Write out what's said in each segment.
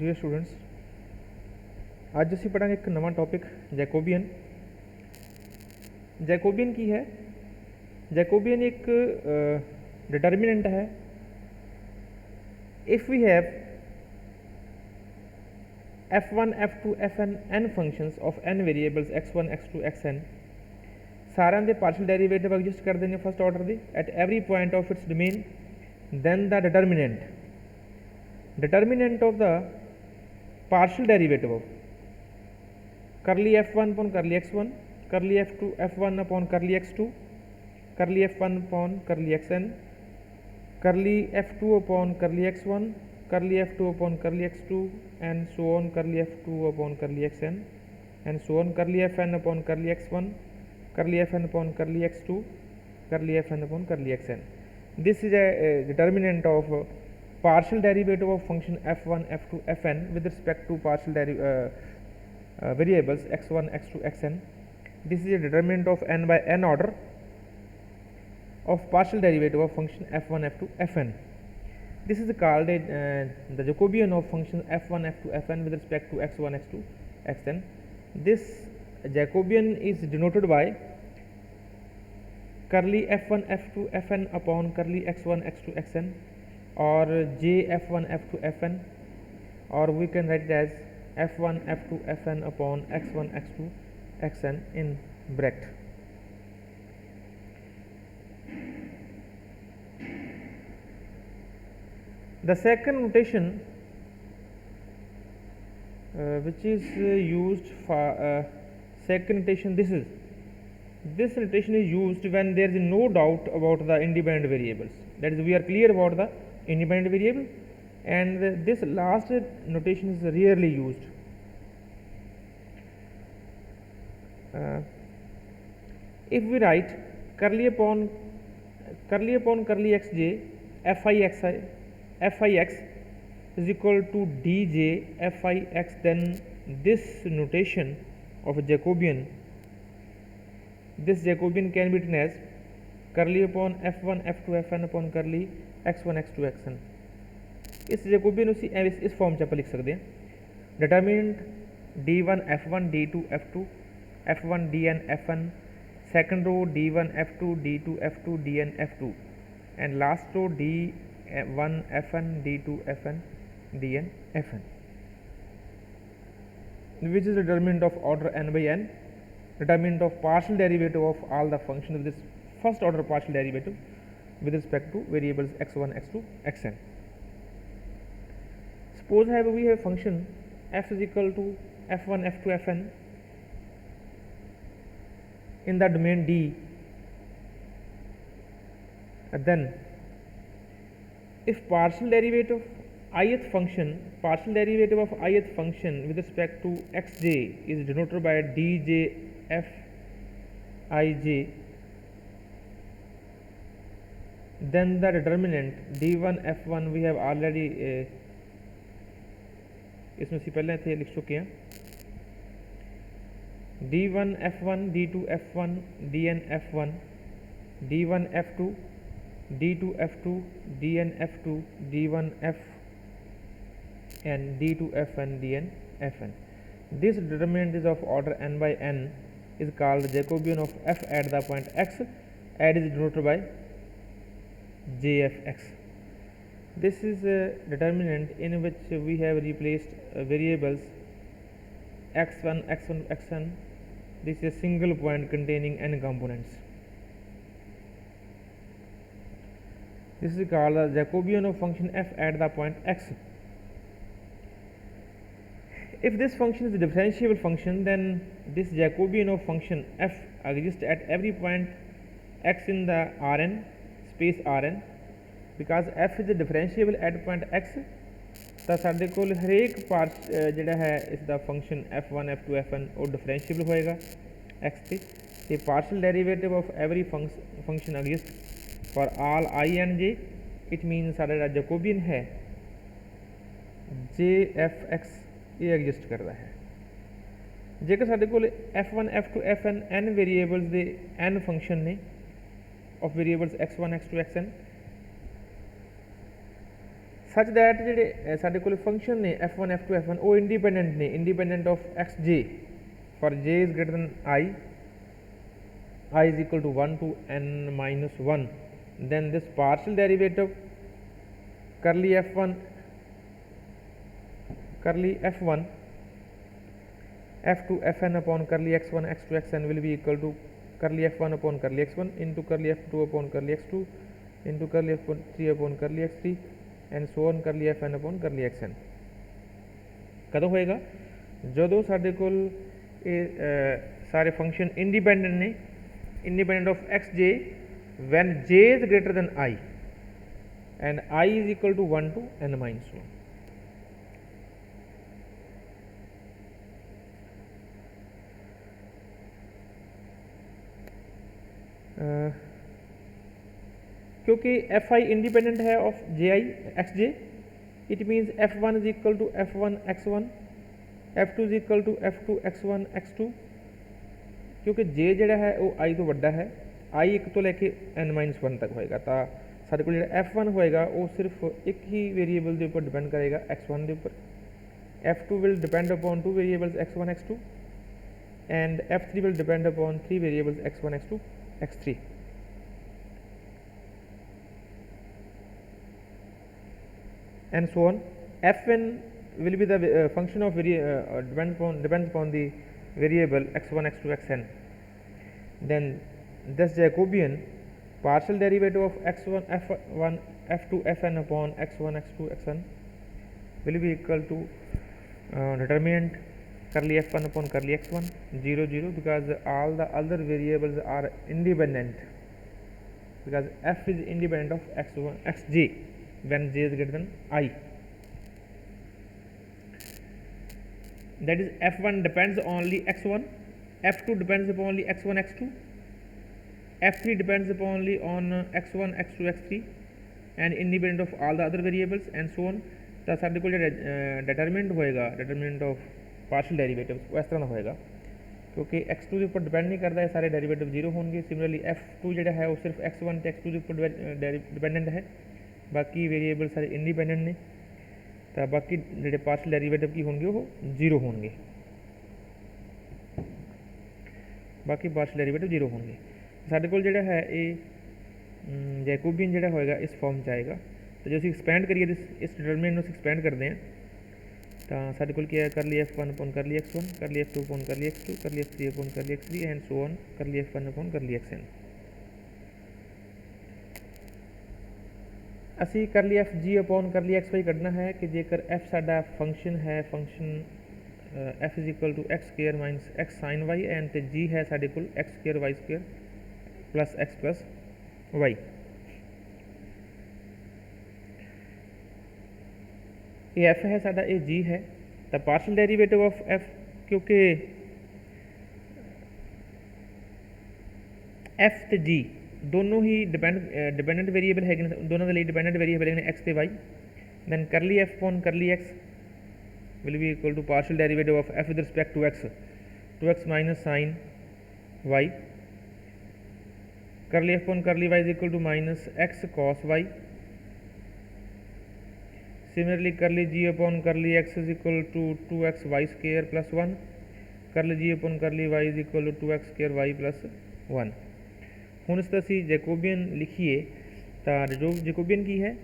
Dear students, ਅੱਜ ਅਸੀਂ ਪੜਾਂਗੇ ਇੱਕ ਨਵਾਂ ਟੌਪਿਕ ਜੈਕੋਬੀਅਨ। ਜੈਕੋਬੀਅਨ ਕੀ ਹੈ? ਜੈਕੋਬੀਅਨ ਇੱਕ ਡਿਟਰਮੀਨੈਂਟ ਹੈ। If we have f1 f2 fn n functions of n variables x1 x2 xn, ਸਾਰਿਆਂ ਦੇ ਪਾਰਸ਼ਲ ਡੈਰੀਵੇਟਿਵ ਐਗਜ਼ਿਸਟ ਕਰਦੇ ਨੇ first order the at every point of its domain, then the determinant of the partial derivative of curly f1 upon curly x1, curly f2 f1 upon curly x2, curly f1 upon curly xn, curly f2 upon curly x1, curly f2 upon curly x2, and so on, curly f2 upon curly xn, and so on, curly fn upon curly x1, curly fn upon curly x2, curly fn upon curly xn. This is a determinant of partial derivative of function f1 f2 fn with respect to partial variables x1 x2 xn. This is a determinant of n by n order of partial derivative of function f1 f2 fn. This is called the Jacobian of function f1 f2 fn with respect to x1 x2 xn. This Jacobian is denoted by curly f1 f2 fn upon curly x1 x2 xn, or j f1 f2 fn, or we can write it as f1 f2 fn upon x1 x2 xn in bracket. The second notation which is used for second notation, this notation is used when there is no doubt about the independent variables, that is we are clear about the independent variable, and this last notation is rarely used. If we write curly upon curly xj fi x is equal to dj fi x, then this notation of a Jacobian, this Jacobian can be written as curly upon f1 f2 fn upon curly x1 x2 xn. इस Jacobian उसी इस form च आप लिख सकते हैं। Determinant d1 f1 d2 f2 f1 dn fn, second row d1 f2 d2 f2 dn f2, and last row d1 fn d2 fn dn fn, which is the determinant of order n by n, determinant of partial derivative of all the functions of this first order partial derivative with respect to variables x1 x2 xn. Suppose we have function f is equal to f1 f2 fn in the domain D, then if partial derivative of ith function with respect to xj is denoted by dj fij, then the determinant d1 f1 we have already इसमें से पहले थे लिख चुके हैं, d1 f1 d2 f1 dn f1 d1 f2 d2 f2 dn f2 d1 f and d2 fn dn fn. This determinant is of order n by n, is called Jacobian of f at the point x, and is denoted by jfx. This is a determinant in which we have replaced variables x1 x1 xn. This is a single point containing n components. This is called the Jacobian of function f at the point x. If this function is a differentiable function, then this Jacobian of function f exists at every point x in the Rn space Rn. Because f is differentiable at point x, तो साढ़े कोल हरेक part जिहड़ा है इसका function f1 f2 fn वो differentiable होएगा x पे, ते partial derivative of every function exist for all I and j. It mean साढ़ा जिहड़ा जैकोबियन है jfx ये एग्जिस्ट करता है। जेकर साढ़े कोल f1 f2 fn n variables दे n फंक्शन ने of variables x1 x2 xn, such that ਜਿਹੜੇ ਸਾਡੇ ਕੋਲ ਫੰਕਸ਼ਨ ਨੇ f1 f2 f1 ਉਹ ਇੰਡੀਪੈਂਡੈਂਟ ਨੇ, independent of xj for j is greater than I is equal to 1 to n minus 1, then this partial derivative curly f1 f2 fn upon curly x1 x2 xn will be equal to curly f1 upon curly x1 into curly f2 upon curly x2 into curly f3 upon curly x3 and so on curly fn upon curly xn। कदों होएगा ਜਦੋਂ ਸਾਡੇ ਕੋਲ ਇਹ ਸਾਰੇ function independent ਨੇ, independent of xj when j is greater than I and I is equal to 1 to n minus 1। क्योंकि f I independent है of j I x j, it means f1 is equal to f1 x1, f2 is equal to f2 x1 x2, क्योंकि j ਜਿਹੜਾ है वो I तो ਵੱਡਾ है, I 1 ਤੋਂ ਲੈ ਕੇ n-1 तक होएगा, तो ਸਾਡੇ ਕੋਲ ਜਿਹੜਾ f1 ਹੋਏਗਾ ਉਹ ਸਿਰਫ ਇੱਕ ਹੀ ਵੇਰੀਏਬਲ ਦੇ ਉੱਪਰ ਡਿਪੈਂਡ ਕਰੇਗਾ x1 ਦੇ ਉੱਪਰ, f2 will depend upon 2 variables x1 x2 and f3 will depend upon 3 variables x1 x2 x3। and so on, fn will be the function of depends upon the variable x1 x2 xn, then this Jacobian partial derivative of x1 f1 f2 fn upon x1 x2 xn will be equal to determinant curly f1 upon curly x1 0 0, because all the other variables are independent, because f is independent of x1 xj when j is greater than I, that is f1 depends only x1, f2 depends upon only x1 x2, f3 depends upon only on x1 x2 x3 and independent of all the other variables and so on। तो साढ़े को determinant होएगा, determinant of partial derivatives वो इस तरह होएगा, क्योंकि x2 के ऊपर डिपेंड नहीं करता है, सारे डेरिवेटिव जीरो होंगे। सिमिलरली f2 जो है वो सिर्फ x1 तो x2 के ऊपर डिपेंडेंट है, बाकी वेरिएबल सारे इंडिपेंडेंट ने, तो बाकी जो पार्शियल डेरिवेटिव की होंगे वो जीरो होंगे, बाकी पार्शियल डेरिवेटिव जीरो होंगे। साढ़े को जो है ये जैकोबियन जो होएगा इस फॉर्म च आएगा। तो जो एक्सपैंड करिए इस डिटरमिनेंट को एक्सपैंड करते हैं तो साढ़े को क्या है, करली f1 अपॉन करली x1, करली f2 अपॉन करली x2, करली f3 अपॉन करली x3 एंड सो ऑन करली f1 अपॉन करली xn। असी करली fg अपॉन करली xy कढ़ना है कि जेकर f साडा फंक्शन है, function f is equal to x square minus x sine y and तो g है साढ़े को x square y square plus x plus y। ये f है साडा, ये g है, तो पार्शियल डेरिवेटिव ऑफ f, क्योंकि f तो g दोनों ही डिपेंडेंट वेरीएबल है, दोनों के लिए डिपेंडेंट वेरीएबल है x तो y, दैन करली f अपॉन करली x will be equal to partial derivative of f with respect to x minus sin y, curly f upon curly y is equal to minus x cos y। Similarly curly g upon curly x is equal to 2x y square plus 1, curly g upon curly y is equal to 2x square y plus 1। ਹੁਣ ਇਸ ਦਾ ਅਸੀਂ ਜੈਕੋਬੀਅਨ ਲਿਖੀਏ ਤਾਂ ਜੋ ਜੈਕੋਬੀਅਨ ਕੀ ਹੈ,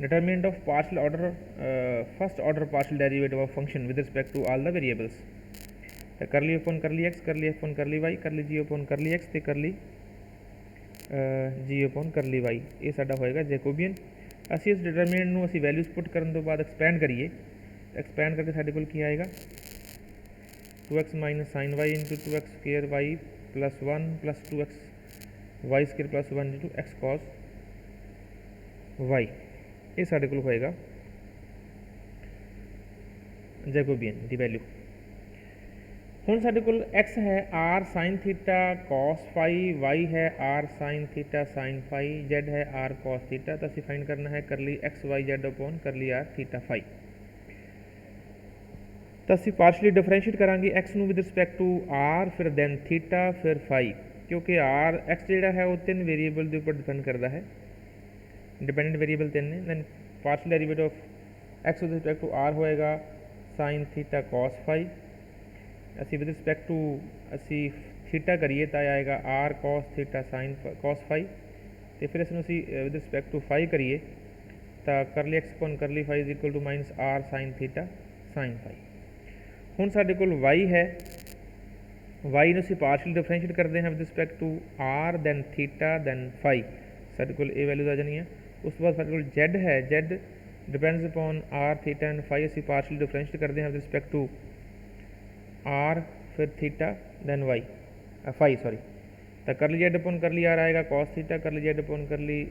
determinant of partial order first order partial derivative of function with respect to all the variables, तो curly upon curly x, curly f upon curly y, curly g upon curly x ਤੇ curly g upon curly y, ਇਹ ਸਾਡਾ ਹੋਏਗਾ ਜੈਕੋਬੀਅਨ। ਅਸੀਂ ਇਸ determinant ਨੂੰ ਅਸੀਂ values ਪੁੱਟ ਕਰਨ ਤੋਂ ਬਾਅਦ ਐਕਸਪੈਂਡ ਕਰੀਏ, ਐਕਸਪੈਂਡ ਕਰਕੇ ਸਾਡੇ ਕੋਲ ਕੀ ਆਏਗਾ 2x minus sin y into 2x square y plus 1 plus 2x y square plus 1 into x cos y, ये साढ़े को होएगा जैकोबियन की वैल्यू। हुण साढ़े को x है r sin theta cos phi, y है r sin theta sin phi, z है r cos थीटा, तो असीं फाइंड करना है करली x y z अपॉन करली r थीटा फाई। तो असीं पार्शली डिफरेंशिएट करांगे x नूं विद रिस्पैक्ट टू r, फिर दैन थीटा, फिर फाई, क्योंकि r x जिहड़ा है वो 3 वेरीएबल के उपर डिपेंड करता है, डिपेंडेंट वेरीएबल 3 ने। Then partial derivative of x with respect to r होएगा साइन थीटा कॉस फाई, असी विद रिस्पैक्ट टू असी थीटा करिए तो आएगा r cos theta sine cos phi, तो फिर असं विद रिस्पैक्ट टू फाई करिए तो करली एक्स अपॉन करली phi is equal to minus r sine theta sine phi. हुण साडे कोल वाई है, वाई नूं असीं पार्शियल डिफरेंशिएट करते हैं with respect to r then theta then phi, साडे कोल ये वैल्यूज आ जानियां। उस तो बाद साडे कोल जैड है, z depends upon r theta and phi, असीं पार्शियल डिफरेंशिएट करते हैं विद रिस्पैक्ट टू आर फिर theta then y phi sorry, तो करली जेड अपॉन करली आर आएगा कॉस थीटा, करली जेड अपॉन करली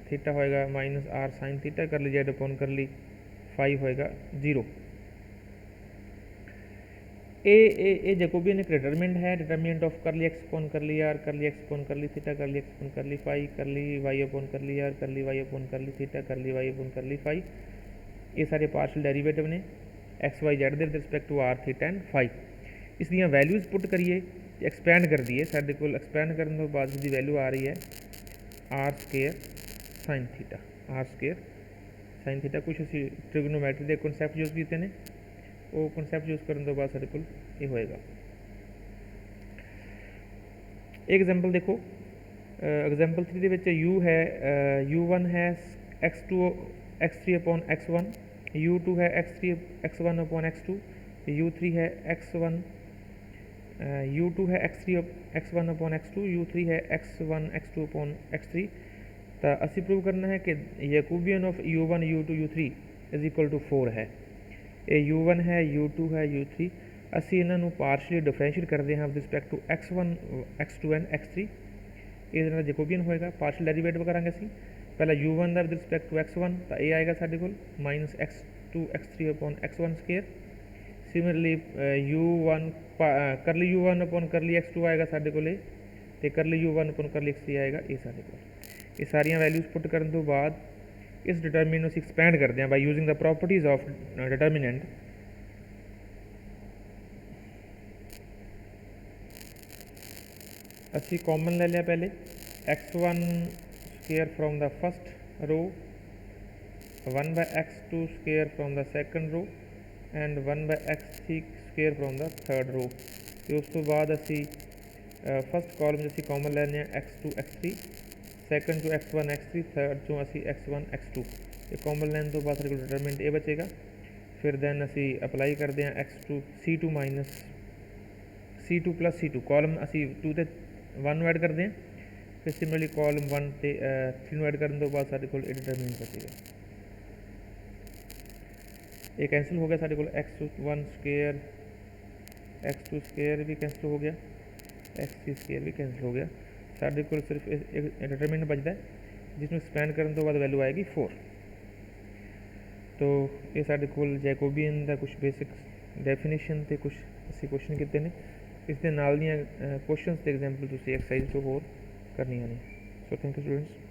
थीटा होएगा माइनस आर साइन थीटा, करली जेड अपॉन करली फाई होएगा 0। ए जैकोबियन एक डिटरमिनेंट है, डिटरमिनेंट ऑफ करली एक्स अपॉन करली आर, करली एक्स अपॉन करली थीटा, करली एक्स अपॉन करली फाई, करली वाई अपॉन करली आर, करली वाई अपॉन करली थीटा, करली वाई अपॉन करली फाई, ये सारे पार्शियल डेरिवेटिव ने एक्स वाई जेड दे respect to r theta and phi. इस दियां वैल्यूज़ पुट करिए एक्सपैंड कर दिए, साडे कोल एक्सपैंड करने तो बाद इसकी वैल्यू आ रही है r square sine theta, r square sine theta. कुछ असीं ट्रिग्नोमैट्री के कॉन्सैप्ट यूज़ किए हैं, वो कॉन्सैप्ट यूज़ करने तो बाद साडे कोल ये होएगा। एग्जाम्पल देखो, एग्जाम्पल 3 दे विच यू है u1 है x3 अपॉन x1, u2 है x1 अपॉन x2, u3 है x1 u2 है x1 अपॉन x2, u3 है x1 x2 अपॉन x3। तो असी प्रूव करना है कि Jacobian of u1 u2 u3 is equal to 4 है। ये u1 है, u2 है, u3, असी इन्हों पार्शली डिफरेंशिएट करते हैं with respect to x1 x2 and x3, ये जैकोबियन होएगा। पार्शल डेरिवेटिव करांगे असी पहला u1 का विद रिस्पैक्ट टू x1, तो ये आएगा साडे कोल minus x2 x3 upon x1 square. Similarly u1 करली u1 अपॉन करली x2 आएगा साडे कोल, तो करली u1 अपॉन करली x3 आएगा ये साडे कोल। ये सारियां वैल्यूज़ पुट करने तो बाद इस डिटरमिनेंट को एक्सपैंड करते हैं by using the properties of determinant. असी कॉमन ले लिया पहले x1 square from the first row, 1/x2 square from the second row and 1/x3 square from the third row. तो उस तो बाद असी फर्स्ट कॉलम असी कॉमन लैने x2 x3, सैकेंड चो x1 x3, थर्ड चो असी x1 x2, ये कॉमन लैन तो बाद सारे डिटरमिनेंट ये बचेगा। फिर दैन असी अप्लाई करते हैं x2 c2 minus c2 plus c2, column असी 2 ते 1 ऐड करते हैं, फिर सिमिलरली कॉलम 1 ते 3 ऐड करने तो बाद सारे कोल डिटरमिनेंट बचेगा। ये कैंसिल हो गया, सारे कोल x1 स्केयर x2 स्केयर भी कैंसिल हो गया, x3 स्केयर भी कैंसिल हो गया। साढ़े को सिर्फ एक डिटरमिनेंट बचता है जिसमें एक्सपैंड करने तो बाद वैल्यू आएगी 4। तो ये साढ़े कोल जैकोबियन का कुछ बेसिक डेफिनेशन ते कुछ असी क्वेश्चन किए हैं, इस दे नाल दियां क्वेश्चन ते एग्जाम्पल तुसीं एक्सरसाइज तो होर करनियां ने। So thank you students.